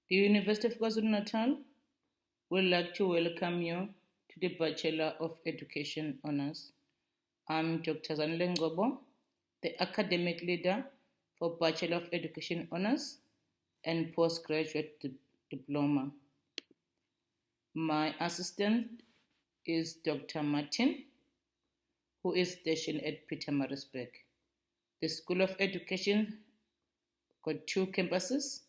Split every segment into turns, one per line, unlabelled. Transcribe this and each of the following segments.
The University of KwaZulu-Natal would like to welcome you to the Bachelor of Education Honours. I'm Dr. Zanele Ngobo, the academic leader for Bachelor of Education Honours and Postgraduate Diploma. My assistant is Dr. Martin, who is stationed at Pietermaritzburg. The School of Education got two campuses,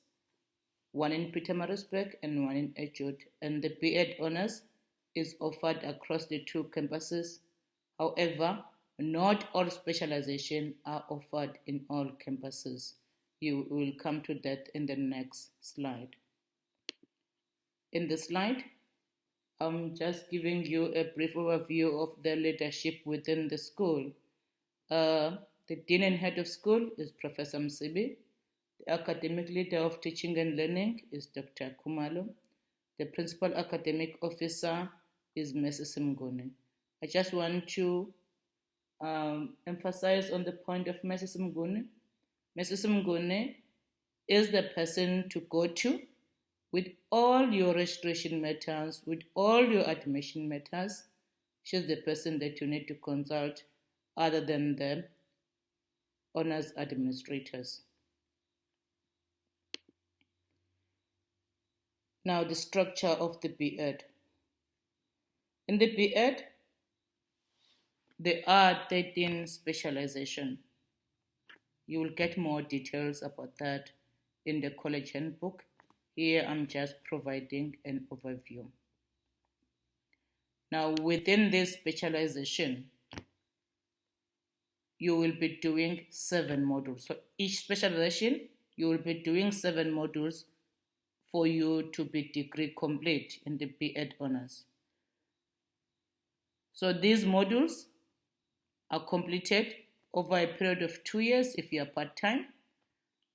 one in Pietermaritzburg and one in Edgewood, and the B.Ed Honours is offered across the two campuses. However, not all specialization are offered in all campuses. You will come to that in the next slide. In the slide, I'm just giving you a brief overview of the leadership within the school. The Dean and Head of School is Professor Msibi. The Academic Leader of Teaching and Learning is Dr. Kumalo. The Principal Academic Officer is Mrs. Mnguni. I just want to emphasize on the point of Mrs. Mnguni. Mrs. Mnguni is the person to go to with all your registration matters, with all your admission matters. She's the person that you need to consult other than the honors administrators. Now, the structure of the B.Ed. In the B.Ed, there are 13 specializations. You will get more details about that in the college handbook. Here, I'm just providing an overview. Now, within this specialization, you will be doing 7 modules. So each specialization, you will be doing 7 modules for you to be degree complete in the B.Ed Honours. So these modules are completed over a period of 2 years if you are part-time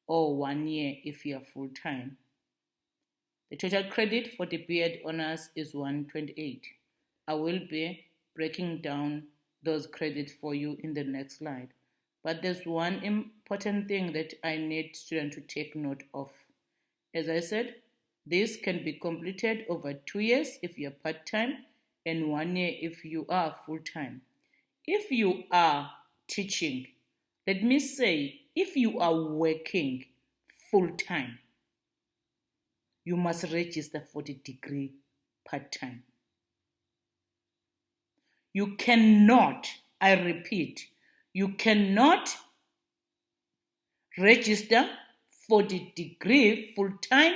or 1 year if you are full-time. The total credit for the B.Ed Honours is 128. I will be breaking down those credits for you in the next slide. But there's one important thing that I need students to take note of. As I said, this can be completed over 2 years if you're part-time and 1 year if you are full-time. If you are teaching, let me say, if you are working full-time, you must register for the degree part-time. You cannot, I repeat, you cannot register for the degree full-time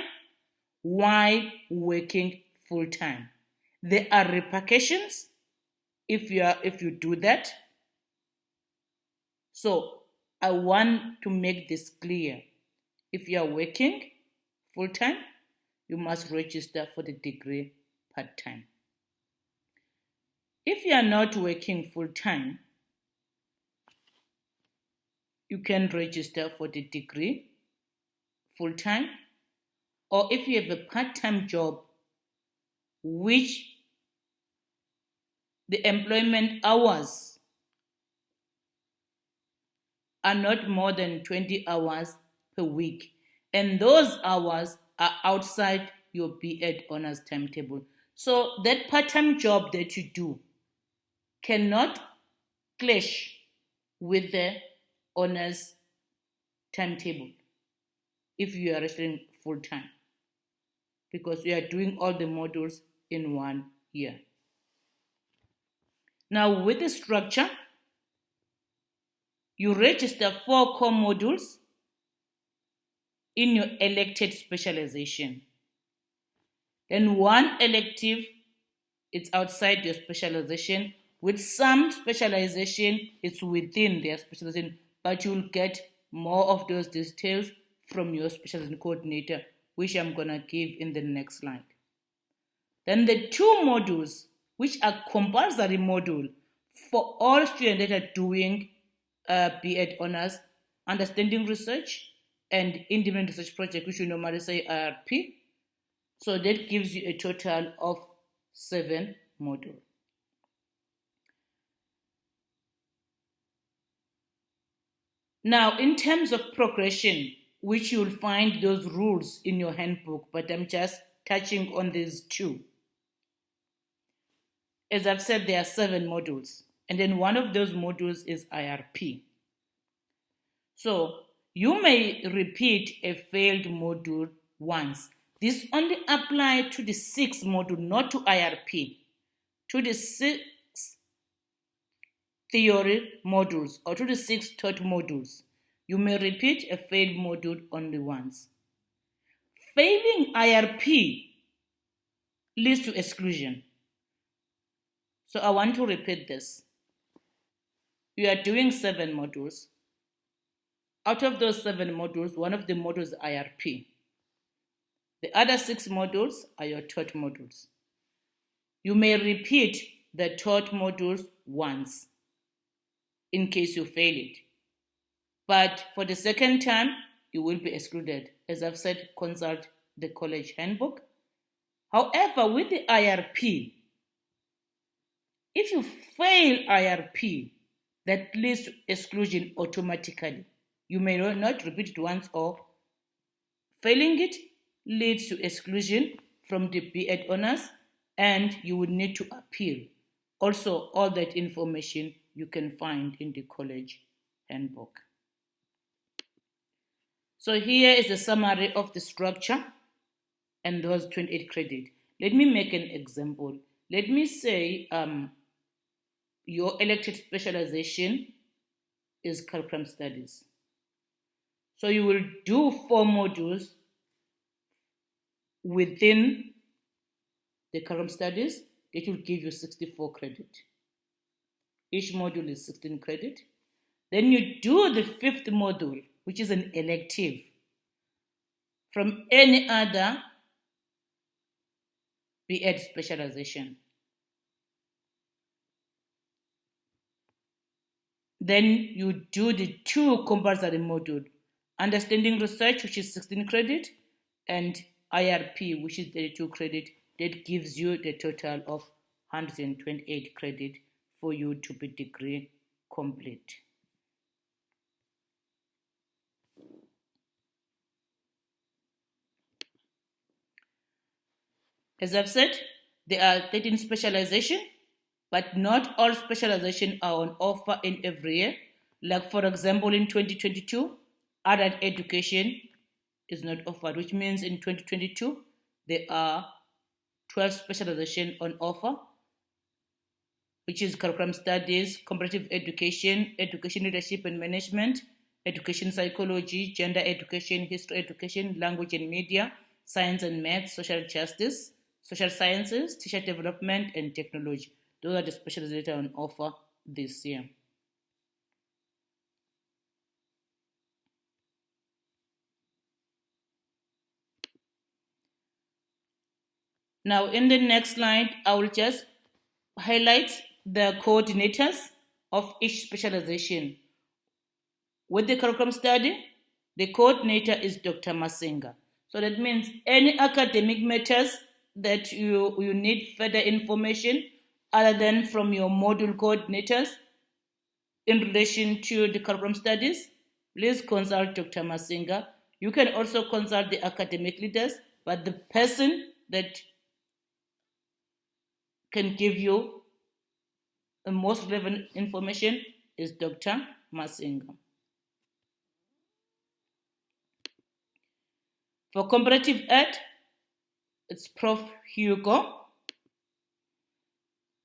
while working full-time. There are repercussions if you do that. So I want to make this clear. If you are working full-time, you must register for the degree part-time. If you are not working full-time, you can register for the degree full-time, or if you have a part-time job which the employment hours are not more than 20 hours per week, and those hours are outside your B.Ed Honours timetable. So that part-time job that you do cannot clash with the honours timetable if you are registering full-time, because we are doing all the modules in 1 year. Now, with the structure, you register 4 core modules in your elected specialization. Then 1 elective, it's outside your specialization. With some specialization, it's within their specialization, but you'll get more of those details from your specialization coordinator, which I'm going to give in the next slide. Then the 2 modules, which are compulsory module for all students that are doing B.Ed Honours, Understanding Research and Independent Research Project, which we normally say IRP. So that gives you a total of 7 modules. Now, in terms of progression, which you'll find those rules in your handbook, but I'm just touching on these two. As I've said, there are 7 modules, and then one of those modules is IRP. So you may repeat a failed module once. This only applies to the 6th module, not to IRP. To the 6 theory modules or to the 6 taught modules, you may repeat a failed module only once. Failing IRP leads to exclusion. So I want to repeat this. You are doing 7 modules. Out of those 7 modules, one of the modules is IRP. The other 6 modules are your taught modules. You may repeat the taught modules once in case you fail it. But for the second time, you will be excluded. As I've said, consult the college handbook. However, with the IRP, if you fail IRP, that leads to exclusion automatically. You may not repeat it once, or failing it leads to exclusion from the B.Ed honors, and you would need to appeal. Also, all that information you can find in the college handbook. So here is a summary of the structure and those 28 credits. Let me make an example. Let me say your elected specialization is curriculum studies. So you will do 4 modules within the curriculum studies. That will give you 64 credits. Each module is 16 credits. Then you do the 5th module, which is an elective from any other B.Ed specialization. Then you do the 2 compulsory modules, understanding research, which is 16 credits, and IRP, which is 32 credits. That gives you the total of 128 credits for you to be degree complete. As I've said, there are 13 specializations, but not all specializations are on offer in every year. Like, for example, in 2022, adult education is not offered, which means in 2022, there are 12 specializations on offer, which is curriculum studies, comparative education, education leadership and management, education psychology, gender education, history education, language and media, science and maths, social justice, social sciences, teacher development, and technology. Those are the specializations on offer this year. Now, in the next slide, I will just highlight the coordinators of each specialization. With the curriculum study, the coordinator is Dr. Masinga. So that means any academic matters that you need further information other than from your module coordinators in relation to the curriculum studies, please consult Dr. Masinga. You can also consult the academic leaders, but the person that can give you the most relevant information is Dr. Masinga. For comparative ed, it's Prof. Hugo.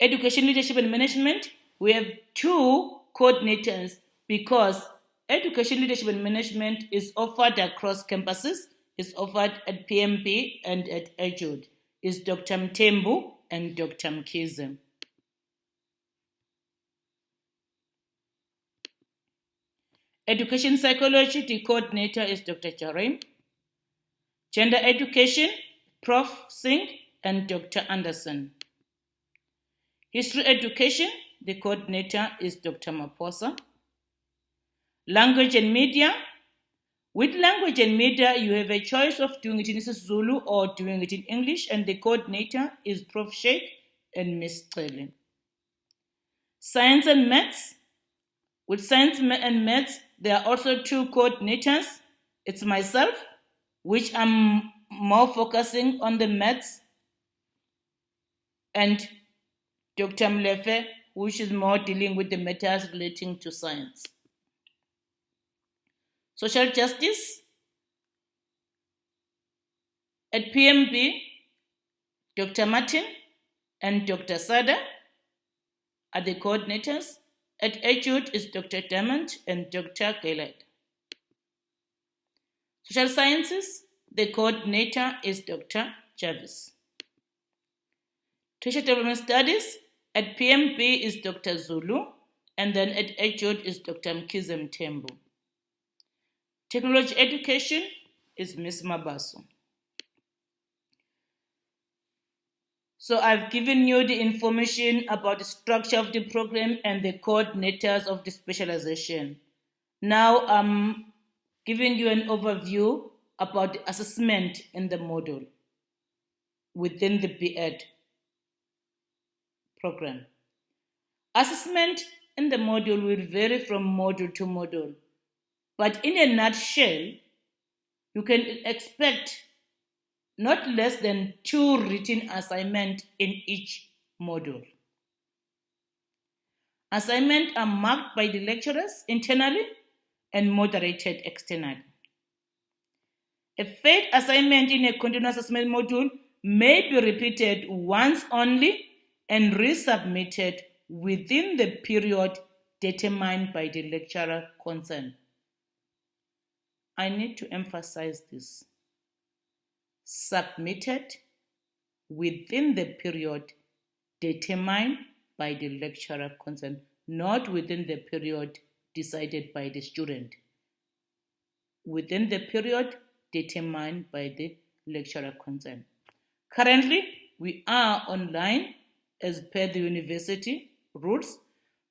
Education leadership and management, we have 2 coordinators because education leadership and management is offered across campuses. It's offered at PMP and at Edgewood. It's Dr. Mtembu and Dr. Mkize. Education psychology, the coordinator is Dr. Jarim. Gender education, Prof. Singh and Dr. Anderson. History education, the coordinator is Dr. Maposa. Language and media. With language and media, you have a choice of doing it in isiZulu or doing it in English, and the coordinator is Prof. Sheikh and Ms. Cele. Science and maths. With science and maths, there are also 2 coordinators, It's myself, which I'm more focusing on the maths, and Dr. Mlefe, which is more dealing with the matters relating to science. Social justice. At PMB, Dr. Martin and Dr. Sada are the coordinators. At Etude is Dr. Diamond and Dr. Gaylord. Social sciences, the coordinator is Dr. Jarvis. Tertiary development studies, at PMB is Dr. Zulu, and then at Etude is Dr. Mkhize Mthembu. Technology education is Ms. Mabaso. So I've given you the information about the structure of the program and the coordinators of the specialization. Now I'm giving you an overview about the assessment in the module within the B.Ed program. Assessment in the module will vary from module to module, but in a nutshell, you can expect not less than 2 written assignments in each module. Assignments are marked by the lecturers internally and moderated externally. A failed assignment in a continuous assessment module may be repeated once only and resubmitted within the period determined by the lecturer concerned. I need to emphasize this. Submitted within the period determined by the lecturer concerned, not within the period decided by the student. Within the period determined by the lecturer concerned. Currently, we are online as per the university rules,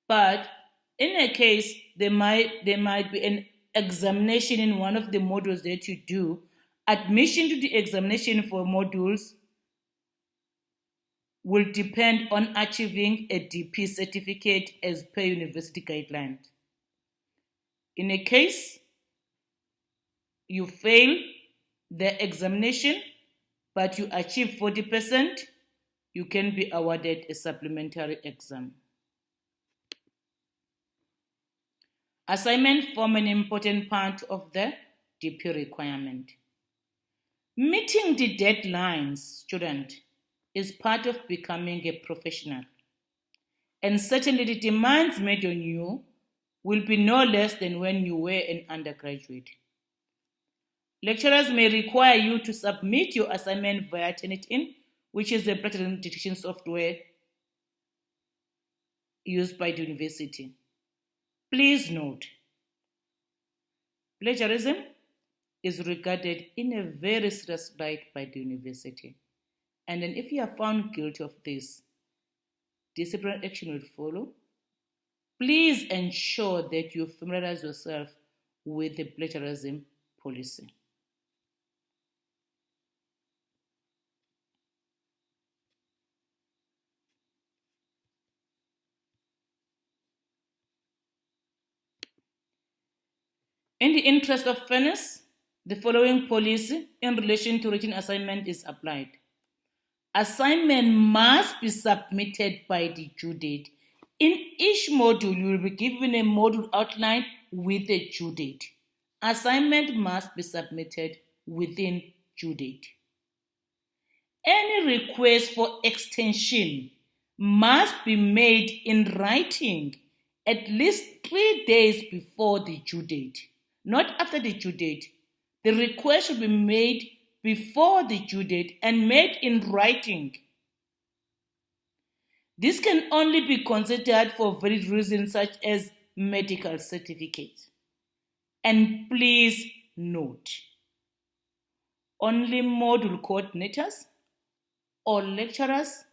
but in a case there might be an examination in one of the modules that you do. Admission to the examination for modules will depend on achieving a DP certificate as per university guidelines. In a case you fail the examination but you achieve 40%, you can be awarded a supplementary exam. Assignments form an important part of the DP requirement. Meeting the deadlines, student, is part of becoming a professional. And certainly the demands made on you will be no less than when you were an undergraduate. Lecturers may require you to submit your assignment via Turnitin, which is a pattern detection software used by the university. Please note, plagiarism is regarded in a very serious light by the university. And then if you are found guilty of this, disciplinary action will follow. Please ensure that you familiarize yourself with the plagiarism policy. In the interest of fairness, the following policy in relation to written assignment is applied. Assignment must be submitted by the due date. In each module, you will be given a module outline with a due date. Assignment must be submitted within due date. Any request for extension must be made in writing at least 3 days before the due date, not after the due date. The request should be made before the due date and made in writing. This can only be considered for valid reasons such as medical certificates. And please note, only module coordinators or lecturers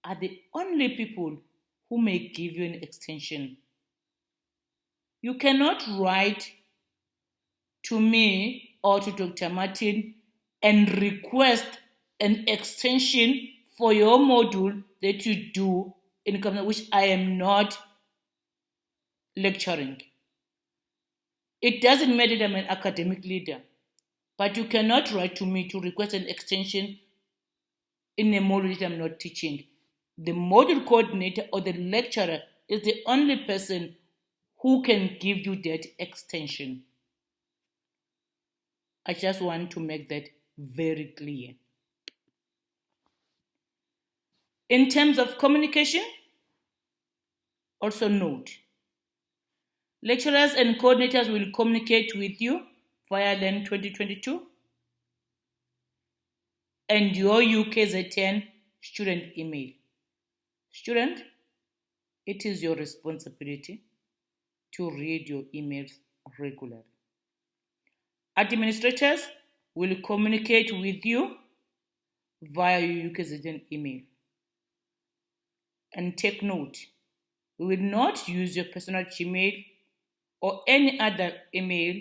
are the only people who may give you an extension. You cannot write to me or to Dr. Martin and request an extension for your module that you do in which I am not lecturing. It doesn't matter that I'm an academic leader, but you cannot write to me to request an extension in a module that I'm not teaching. The module coordinator or the lecturer is the only person who can give you that extension. I just want to make that very clear. In terms of communication, also note, lecturers and coordinators will communicate with you via LEARN 2022 and your UKZN student email. Student, it is your responsibility to read your emails regularly. Administrators will communicate with you via your UKZN email. And take note, we will not use your personal Gmail or any other email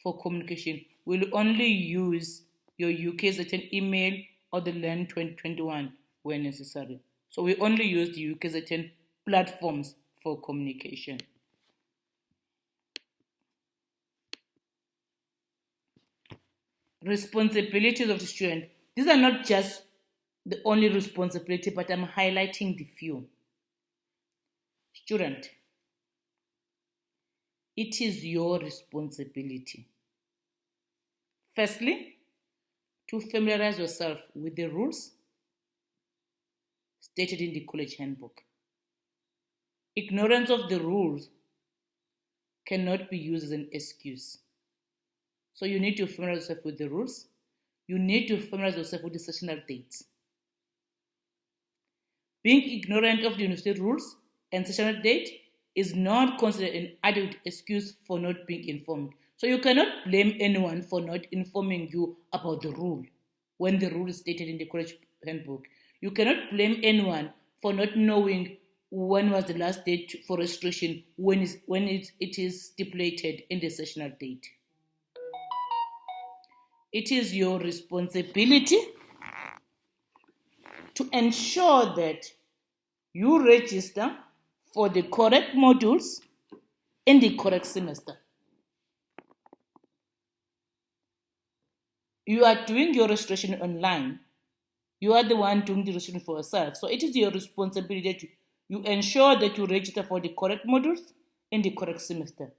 for communication. We will only use your UKZN email or the LEARN 2021 where necessary. So we only use the UKZN platforms for communication. Responsibilities of the student. These are not just the only responsibility, but I'm highlighting the few. Student, it is your responsibility. Firstly, to familiarize yourself with the rules stated in the college handbook. Ignorance of the rules cannot be used as an excuse. So you need to familiarize yourself with the rules. You need to familiarize yourself with the sessional dates. Being ignorant of the university rules and sessional date is not considered an adequate excuse for not being informed. So you cannot blame anyone for not informing you about the rule when the rule is stated in the college handbook. You cannot blame anyone for not knowing when was the last date for registration when it is stipulated in the sessional date. It is your responsibility to ensure that you register for the correct modules in the correct semester. You are doing your registration online. You are the one doing the registration for yourself. So it is your responsibility that you ensure that you register for the correct modules in the correct semester.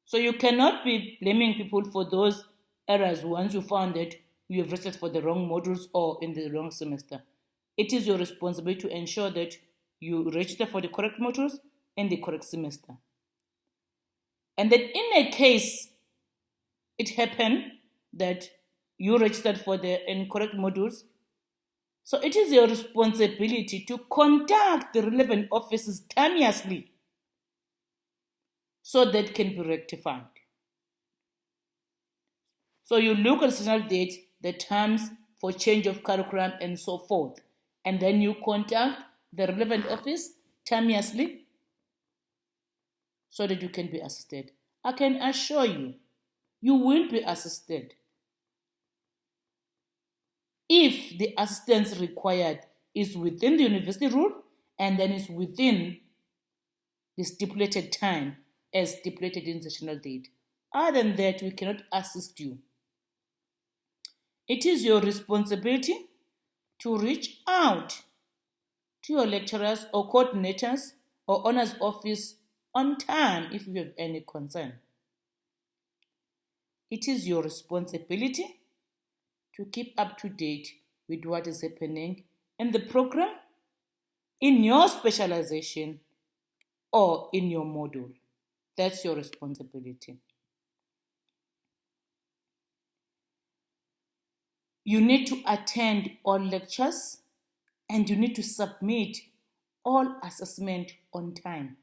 So you cannot be blaming people for those errors once you found that you have registered for the wrong modules or in the wrong semester. It is your responsibility to ensure that you register for the correct modules in the correct semester. And then in a case it happened that you registered for the incorrect modules, so it is your responsibility to contact the relevant offices timeously so that can be rectified. So you look at the sessional dates, the terms for change of curriculum and so forth, and then you contact the relevant office timeously so that you can be assisted. I can assure you, you will be assisted if the assistance required is within the university rule and then is within the stipulated time as stipulated in the sessional date. Other than that, we cannot assist you. It is your responsibility to reach out to your lecturers or coordinators or honors office on time if you have any concern. It is your responsibility to keep up to date with what is happening in the program, in your specialization, or in your module. That's your responsibility. You need to attend all lectures and you need to submit all assessment on time.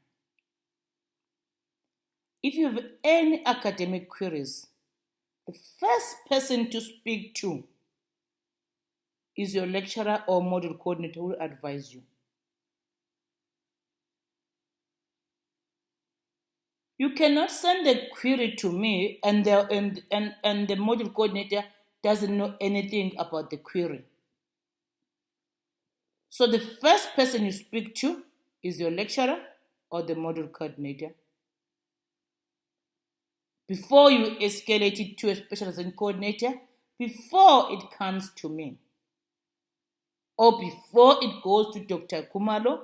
If you have any academic queries, the first person to speak to is your lecturer or module coordinator who will advise you. You cannot send a query to me and the module coordinator doesn't know anything about the query. So the first person you speak to is your lecturer or the module coordinator. before you escalate it to a special assignment coordinator, before it comes to me, or before it goes to Dr. Kumalo,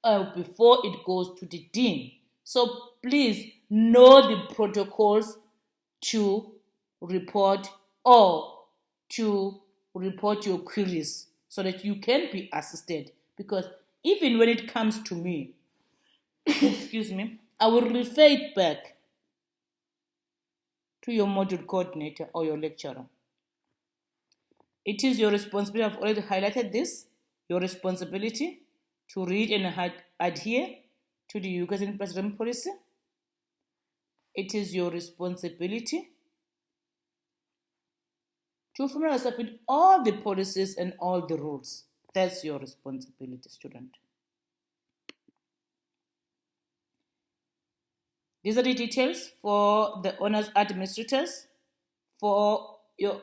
or before it goes to the dean. So please know the protocols to report or to report your queries so that you can be assisted. Because even when it comes to me, excuse me, I will refer it back to your module coordinator or your lecturer. It is your responsibility, I've already highlighted this, your responsibility to read and adhere to the Yucatan President policy. It is your responsibility to familiarize yourself with all the policies and all the rules. That's your responsibility, student. These are the details for the honors administrators for your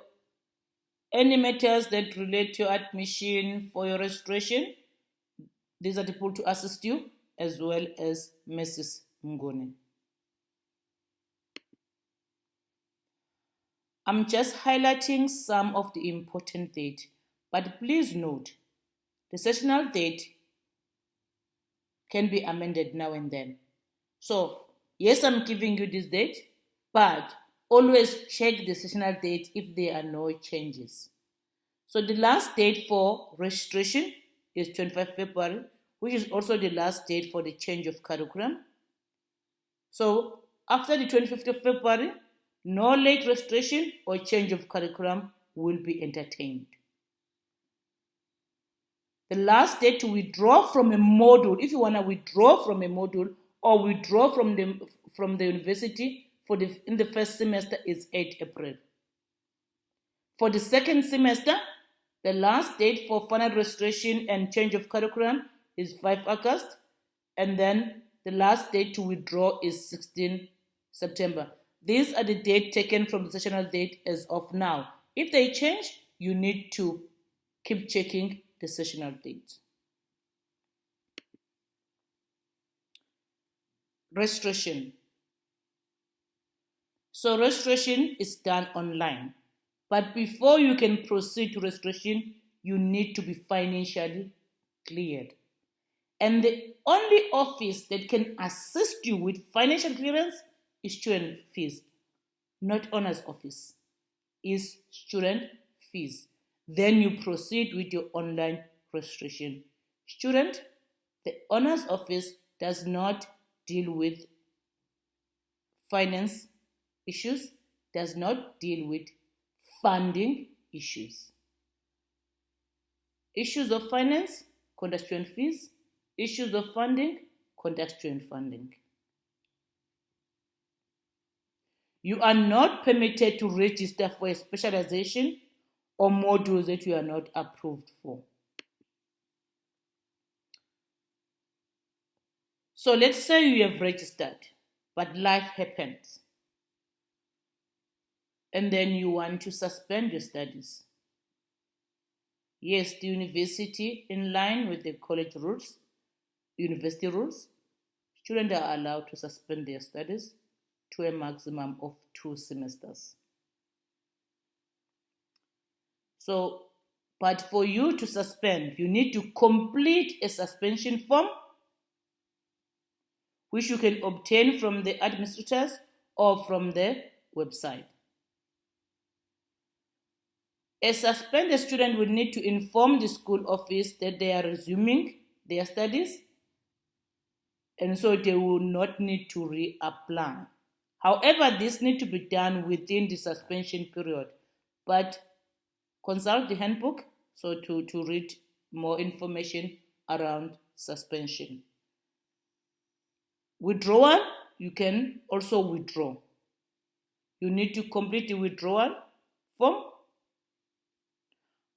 any matters that relate to admission for your registration. These are the people to assist you, as well as Mrs. Ngone. I'm just highlighting some of the important dates, but please note, the sessional date can be amended now and then. So, yes, I'm giving you this date, but always check the sessional date if there are no changes. So the last date for registration is 25 February, which is also the last date for the change of curriculum. So after the 25th of February, no late registration or change of curriculum will be entertained. The last date to withdraw from a module, if you want to withdraw from a module or withdraw from the university in the first semester, is 8 April. For the second semester, the last date for final registration and change of curriculum is 5 August, and then the last date to withdraw is 16 September. These are the dates taken from the sessional date as of now. If they change, you need to keep checking the sessional dates. Registration. So registration is done online. But before you can proceed to registration, you need to be financially cleared. And the only office that can assist you with financial clearance is student fees, not honors office, is student fees. Then you proceed with your online registration. Student, the honors office does not deal with finance issues, does not deal with funding issues. Issues of finance, conduct student fees. Issues of funding, conduct student funding. You are not permitted to register for a specialization or modules that you are not approved for. So let's say you have registered, but life happens, and then you want to suspend your studies. Yes, the university, in line with the college rules, university rules, students are allowed to suspend their studies to a maximum of 2 semesters. So, but for you to suspend, you need to complete a suspension form, which you can obtain from the administrators or from the website. A suspended student will need to inform the school office that they are resuming their studies, and so they will not need to reapply. However, this needs to be done within the suspension period, but consult the handbook to read more information around suspension. Withdrawal, you can also withdraw. You need to complete the withdrawal form.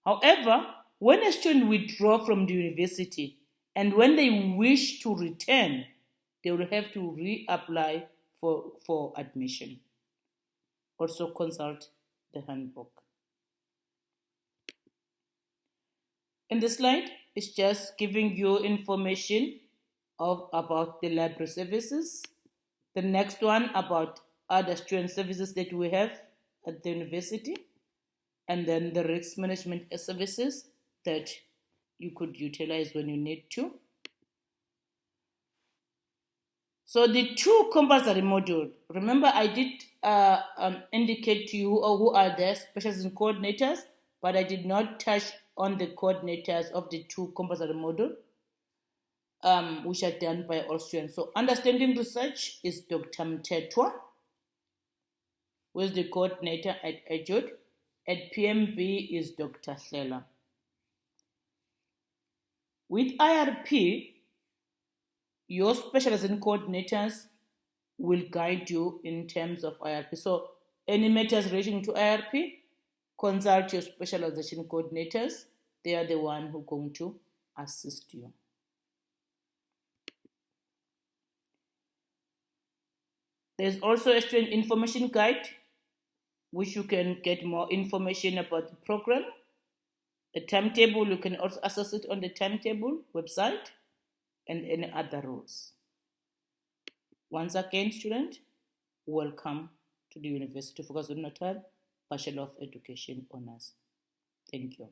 However, when a student withdraws from the university and when they wish to return, they will have to reapply for admission. Also consult the handbook. In the slide, it's just giving you information about the library services. The next one about other student services that we have at the university, and then the risk management services that you could utilize when you need to. So the two compulsory modules, remember I did indicate to you who are the specialists and coordinators, but I did not touch on the coordinators of the two compulsory modules, which are done by all students. So understanding research is Dr. Mtetwa, who is the coordinator at EJUD. At PMB is Dr. Thela. With IRP, your specialists and coordinators will guide you in terms of IRP. So any matters relating to IRP, consult your specialization coordinators. They are the one who are going to assist you. There's also a student information guide, which you can get more information about the program. The timetable, you can also access it on the timetable website, and any other rules. Once again, student, welcome to the University of KwaZulu-Natal Bachelor of Education Honours. Thank you.